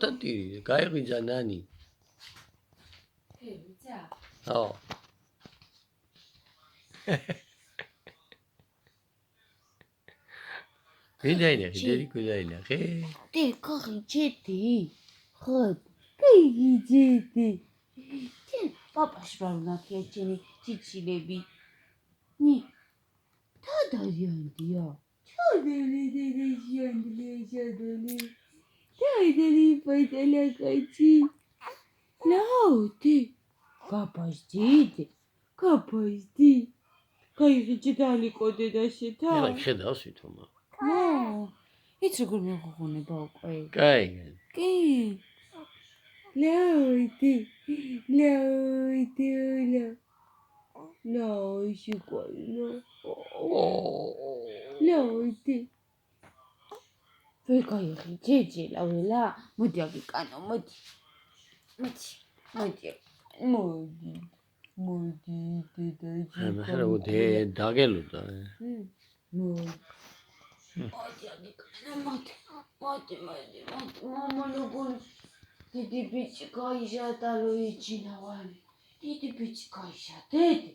Tati, გაიღვიძა ნანი. ვიძა? ხო. ვინაიდან ხიდერი კუდაინა ხე? დე კახი ჯედი. ხოდ. კი ჯედი. ჩენ პაპაში რა უნდა ქეჩენი ჩიჩილები. ნი. თადარიანდია. ჩოდელი შადელი. თადარი პაიტელა კაჩი. ნაუდი. გაპაშდიდე. გაპაშდი. გაიჭი დალიკოდე და შეთა. ეხლა ხედავს ვითომა. იც როგორ მოგონება უკვე? კაი. კი. ლაუდი. ლაუში ყოლო. ლაუდი. ვეკაი ჯეჯე ლაველა. მოდი აგიკანო, მოდი. მოდი დედაჯი. ახლა ოდე დაგელოდა. მოდი აგიკანო, მოდი. მამა როგორ დიდი ბიჭი გაიჟადა ლოიჯინავალი. დიდი ბიჭი გაიჟა, დედი.